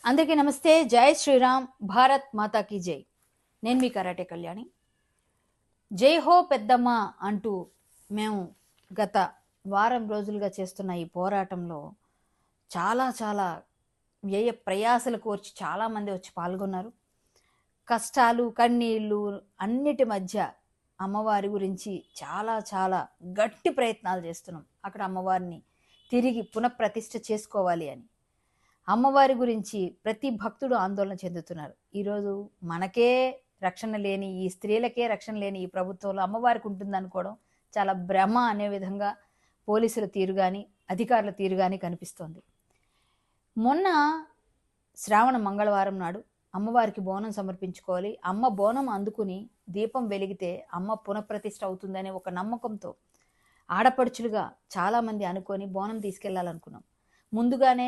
అందరికీ నమస్తే. జై శ్రీరామ్, భారత్ మాతా కీ జై. నేను మీ కరాటే కళ్యాణి. జై హో పెద్దమ్మ అంటూ మేము గత వారం రోజులుగా చేస్తున్న ఈ పోరాటంలో చాలా వ్యయ ప్రయాసలు కోర్చి చాలామంది వచ్చి పాల్గొన్నారు. కష్టాలు కన్నీళ్ళు అన్నిటి మధ్య అమ్మవారి గురించి చాలా గట్టి ప్రయత్నాలు చేస్తున్నాం. అక్కడ అమ్మవారిని తిరిగి పునఃప్రతిష్ఠ చేసుకోవాలి అని అమ్మవారి గురించి ప్రతి భక్తుడు ఆందోళన చెందుతున్నారు. ఈరోజు మనకే రక్షణ లేని, ఈ స్త్రీలకే రక్షణ లేని ఈ ప్రభుత్వంలో అమ్మవారికి ఉంటుంది అనుకోవడం చాలా భ్రమ అనే విధంగా పోలీసుల తీరు కానీ అధికారుల తీరు కానీ కనిపిస్తోంది. మొన్న శ్రావణ మంగళవారం నాడు అమ్మవారికి బోనం సమర్పించుకోవాలి, అమ్మ బోనం అందుకుని దీపం వెలిగితే అమ్మ పునఃప్రతిష్ఠ అవుతుందనే ఒక నమ్మకంతో ఆడపడుచులుగా చాలామంది అనుకొని బోనం తీసుకెళ్లాలనుకున్నాం. ముందుగానే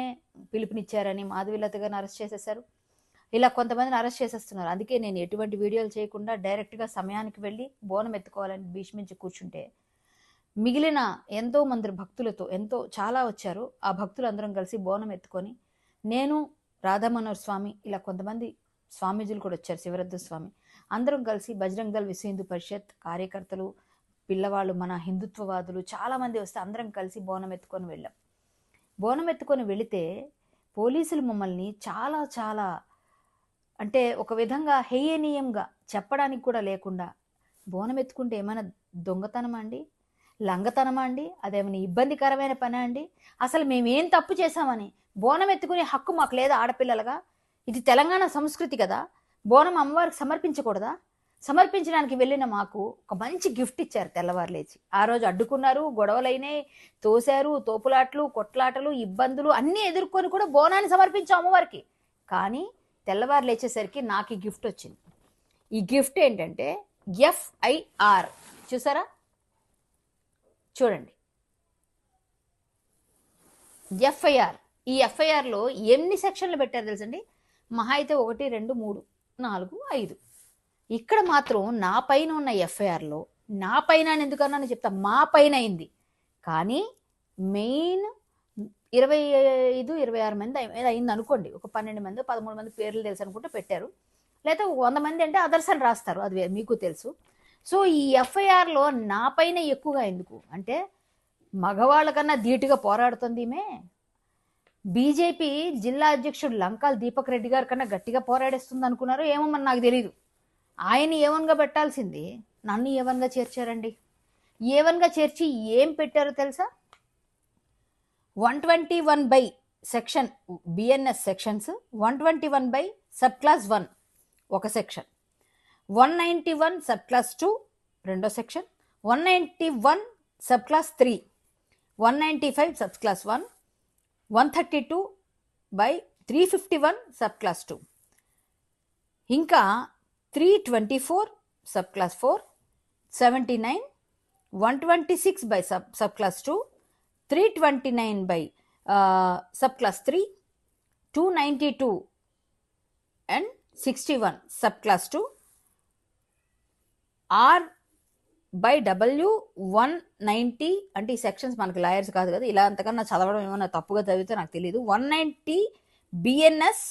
పిలుపునిచ్చారని మాధవీలత గారిని అరెస్ట్ చేసేశారు. ఇలా కొంతమందిని అరెస్ట్ చేసేస్తున్నారు. అందుకే నేను ఎటువంటి వీడియోలు చేయకుండా డైరెక్ట్గా సమయానికి వెళ్ళి బోనం ఎత్తుకోవాలని భీష్మించి కూర్చుంటే మిగిలిన ఎంతో మంది భక్తులతో చాలా వచ్చారు. ఆ భక్తులు అందరం కలిసి బోనం ఎత్తుకొని నేను, రాధామనోహర్ స్వామి, ఇలా కొంతమంది స్వామీజీలు కూడా వచ్చారు, శివరద్ద స్వామి, అందరం కలిసి బజరంగ్ దళ్ విశ్వ హిందూ పరిషత్ కార్యకర్తలు, పిల్లవాళ్ళు, మన హిందుత్వవాదులు చాలామంది వస్తే అందరం కలిసి బోనం ఎత్తుకొని వెళ్ళాం. బోనం ఎత్తుకొని వెళితే పోలీసులు మమ్మల్ని చాలా అంటే ఒక విధంగా హేయనీయంగా చెప్పడానికి కూడా లేకుండా, బోనం ఎత్తుకుంటే ఏమైనా దొంగతనమా అండి, లంగతనమా అండి, అదేమైనా ఇబ్బందికరమైన పనా అండి, అసలు మేమేం తప్పు చేశామని బోనం ఎత్తుకునే హక్కు మాకు లేదా? ఆడపిల్లలుగా ఇది తెలంగాణ సంస్కృతి కదా, బోనం అమ్మవారికి సమర్పించకూడదా? సమర్పించడానికి వెళ్ళిన మాకు ఒక మంచి గిఫ్ట్ ఇచ్చారు. తెల్లవారు లేచి ఆ రోజు అడ్డుకున్నారు, గొడవలైనాయి, తోశారు, తోపులాట్లు, కొట్లాటలు, ఇబ్బందులు అన్నీ ఎదుర్కొని కూడా బోనాన్ని సమర్పించాం అమ్మవారికి. కానీ తెల్లవారు లేచేసరికి నాకు ఈ గిఫ్ట్ వచ్చింది. ఈ గిఫ్ట్ ఏంటంటే FIR, చూసారా, చూడండి. FIR, ఈ FIRలో ఎన్ని సెక్షన్లు పెట్టారు తెలుసండి? మహా అయితే 1 2 3 4 5. ఇక్కడ మాత్రం నా పైన ఉన్న FIRలో, నా పైన ఎందుకన్నా చెప్తా, మా పైన అయింది. కానీ మెయిన్ 25-26 మంది అయింది అనుకోండి. ఒక 12 మంది 13 మంది పేర్లు తెలుసు అనుకుంటే పెట్టారు, లేదా 100 మంది అంటే అదర్స్ అని రాస్తారు, అది మీకు తెలుసు. సో ఈ FIRలో నా పైన ఎక్కువగా ఎందుకు అంటే, మగవాళ్ళ కన్నా ధీటుగా పోరాడుతుంది ఈమె. బీజేపీ జిల్లా అధ్యక్షుడు లంకాల దీపక్ రెడ్డి గారి కన్నా గట్టిగా పోరాడేస్తుంది అనుకున్నారు ఏమో, మరి నాకు తెలియదు. ఆయన ఏవన్గా పెట్టాల్సింది నన్ను ఏవన్గా చేర్చారండి. ఏవన్గా చేర్చి ఏం పెట్టారో తెలుసా? 121 by section BNS sections, 121 by sub class 1 ఒక సెక్షన్, 191 సబ్ క్లాస్ 2 రెండో section, 191 sub class 3, 195 sub class 1, 132 by 351 sub class 2, ఇంకా 324 sub class 4, 79, 126 by sub class 2, 329 by sub class 3, 292 and 61 sub class 2, R by W 190. అంటే ఈ sections మనకి lawyers కాదు కదా, ఇలా అంతకన్నా చదవడం ఏమన్నా తప్పుగా చదివితే నాకు తెలియదు. 190 BNS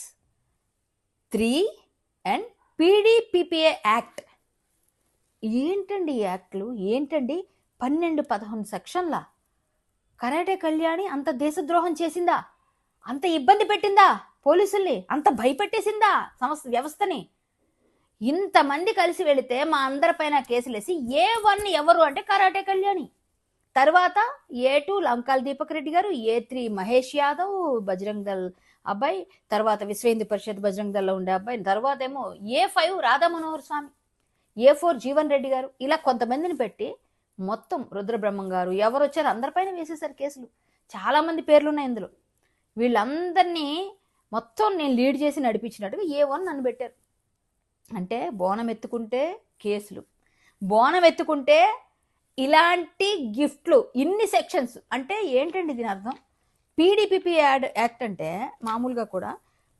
3 అండ్ PDPPA యాక్ట్. ఏంటండి ఈ యాక్ట్లు? ఏంటండి 12-11 సెక్షన్ల కరాటే కళ్యాణి అంత దేశద్రోహం చేసిందా? అంత ఇబ్బంది పెట్టిందా పోలీసుల్ని? అంత భయపెట్టేసిందా వ్యవస్థని? ఇంతమంది కలిసి వెళితే మా అందరిపైన కేసులేసి A1 ఎవరు అంటే కరాటే కళ్యాణి, తర్వాత A2 లంకాల దీపక్ రెడ్డి గారు, A3 మహేష్ యాదవ్ బజరంగ్ దళ్ అబ్బాయి, తర్వాత విశ్వ హిందూ పరిషత్ బజరంగ్ దళ్లో ఉండే అబ్బాయి, తర్వాత ఏమో A5 రాధా మనోహర్ స్వామి, A4 జీవన్ రెడ్డి గారు, ఇలా కొంతమందిని పెట్టి మొత్తం రుద్రబ్రహ్మం గారు ఎవరు వచ్చారు అందరిపైన వేసేసారు కేసులు. చాలామంది పేర్లు ఉన్నాయి ఇందులో. వీళ్ళందరినీ మొత్తం నేను లీడ్ చేసి నడిపించినట్టుగా A1 నన్ను పెట్టారు. అంటే బోనం ఎత్తుకుంటే కేసులు, బోనం ఎత్తుకుంటే ఇలాంటి గిఫ్ట్లు, ఇన్ని సెక్షన్స్. అంటే ఏంటండి దీని అర్థం? PDPP యాక్ట్ అంటే మామూలుగా కూడా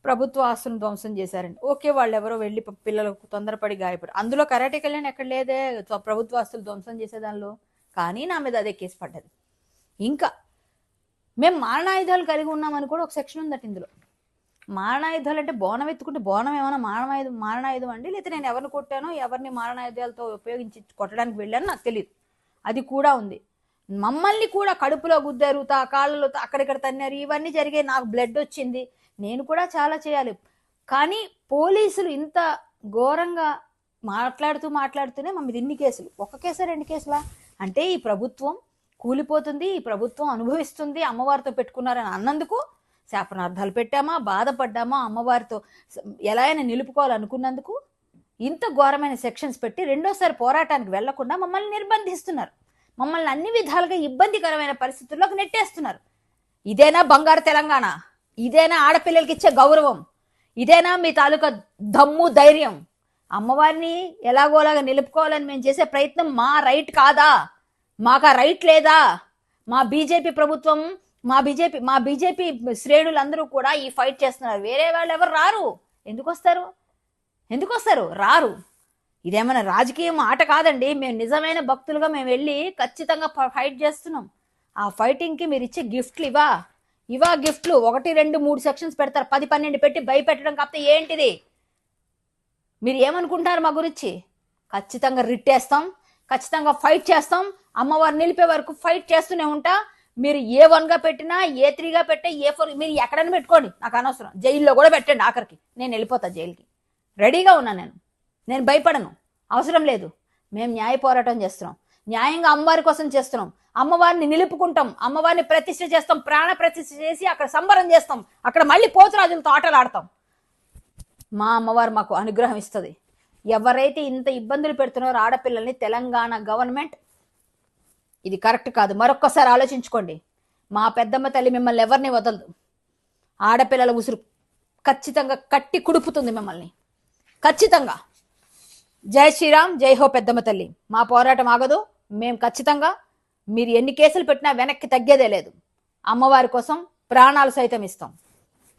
ప్రభుత్వ ఆస్తులను ధ్వంసం చేశారండి. ఓకే, వాళ్ళు ఎవరో వెళ్ళి పిల్లలకు తొందరపడి గాయపడి, అందులో కరాటే కళ్యాణ్ ఎక్కడ లేదే ప్రభుత్వ ఆస్తులు ధ్వంసం చేసేదానిలో. కానీ నా మీద అదే కేసు పడ్డది. ఇంకా మేము మారణాయుధాలు కలిగి ఉన్నామని కూడా ఒక సెక్షన్ ఉందట ఇందులో. మారణాయుధాలు అంటే బోనం ఎత్తుకుంటే బోనం ఏమైనా మారణాయుధం అండి, లేకపోతే నేను ఎవరిని కొట్టానో ఎవరిని మారణాయుధాలతో ఉపయోగించి కొట్టడానికి వెళ్ళానో నాకు తెలియదు. అది కూడా ఉంది. మమ్మల్ని కూడా కడుపులో గుద్దారు, కాళ్ళలో అక్కడిక్కడ తన్నారు, ఇవన్నీ జరిగాయి. నాకు బ్లడ్ వచ్చింది, నేను కూడా చాలా చేయాలి. కానీ పోలీసులు ఇంత ఘోరంగా మాట్లాడుతూనే మా మీద ఇన్ని కేసులు. ఒక కేసా 2 కేసులా? అంటే ఈ ప్రభుత్వం కూలిపోతుంది, ఈ ప్రభుత్వం అనుభవిస్తుంది, అమ్మవారితో పెట్టుకున్నారని అన్నందుకు శాపనార్థాలు పెట్టామా, బాధపడ్డామా, అమ్మవారితో ఎలా అయినా నిలుపుకోవాలనుకున్నందుకు ఇంత ఘోరమైన సెక్షన్స్ పెట్టి రెండోసారి పోరాటానికి వెళ్లకుండా మమ్మల్ని నిర్బంధిస్తున్నారు. మమ్మల్ని అన్ని విధాలుగా ఇబ్బందికరమైన పరిస్థితుల్లోకి నెట్టేస్తున్నారు. ఇదేనా బంగారు తెలంగాణ? ఇదేనా ఆడపిల్లలకి ఇచ్చే గౌరవం? ఇదేనా మీ తాలూకా దమ్ము, ధైర్యం? అమ్మవారిని ఎలాగోలాగా నిలుపుకోవాలని మేము చేసే ప్రయత్నం మా రైట్ కాదా? మాకు ఆ రైట్ లేదా? మా బీజేపీ ప్రభుత్వం, మా బీజేపీ శ్రేణులందరూ కూడా ఈ ఫైట్ చేస్తున్నారు. వేరే వాళ్ళు ఎవరు రారు. ఎందుకు వస్తారు? రారు. ఇదేమైనా రాజకీయం ఆట కాదండి. మేము నిజమైన భక్తులుగా మేము వెళ్ళి ఖచ్చితంగా ఫైట్ చేస్తున్నాం. ఆ ఫైటింగ్కి మీరు ఇచ్చే గిఫ్ట్లు ఇవా గిఫ్ట్లు 1, 2, 3 సెక్షన్స్ పెడతారు, 10, 12 పెట్టి భయపెట్టడం కాకపోతే ఏంటిది? మీరు ఏమనుకుంటారు మా గురించి? ఖచ్చితంగా రిట్టేస్తాం, ఖచ్చితంగా ఫైట్ చేస్తాం. అమ్మవారు నిలిపే వరకు ఫైట్ చేస్తూనే ఉంటా. మీరు A1గా పెట్టినా, A3గా పెట్టే, A4 మీరు ఎక్కడైనా పెట్టుకోండి, నాకు అనవసరం. జైల్లో కూడా పెట్టండి, ఆఖరికి నేను వెళ్ళిపోతా జైలుకి. రెడీగా ఉన్నాను నేను భయపడను, అవసరం లేదు. మేము న్యాయ పోరాటం చేస్తున్నాం, న్యాయంగా అమ్మవారి కోసం చేస్తున్నాం. అమ్మవారిని నిలుపుకుంటాం, అమ్మవారిని ప్రతిష్ఠ చేస్తాం, ప్రాణ ప్రతిష్ఠ చేసి అక్కడ సంబరం చేస్తాం. అక్కడ మళ్ళీ పోతురాజులతో ఆటలు ఆడతాం. మా అమ్మవారు మాకు అనుగ్రహం ఇస్తుంది. ఎవరైతే ఇంత ఇబ్బందులు పెడుతున్నారో ఆడపిల్లల్ని, తెలంగాణ గవర్నమెంట్ ఇది కరెక్ట్ కాదు. మరొక్కసారి ఆలోచించుకోండి. మా పెద్దమ్మ తల్లి మిమ్మల్ని ఎవరిని వదలదు. ఆడపిల్లల ఉసురు ఖచ్చితంగా కట్టి కుడుపుతుంది మిమ్మల్ని, ఖచ్చితంగా. జై శ్రీరామ్, జై హో పెద్దమ్మ తల్లి. మా పోరాటం ఆగదు. మేము ఖచ్చితంగా మీరు ఎన్ని కేసులు పెట్టినా వెనక్కి తగ్గేదే లేదు. అమ్మవారి కోసం ప్రాణాలు సైతం ఇస్తాం.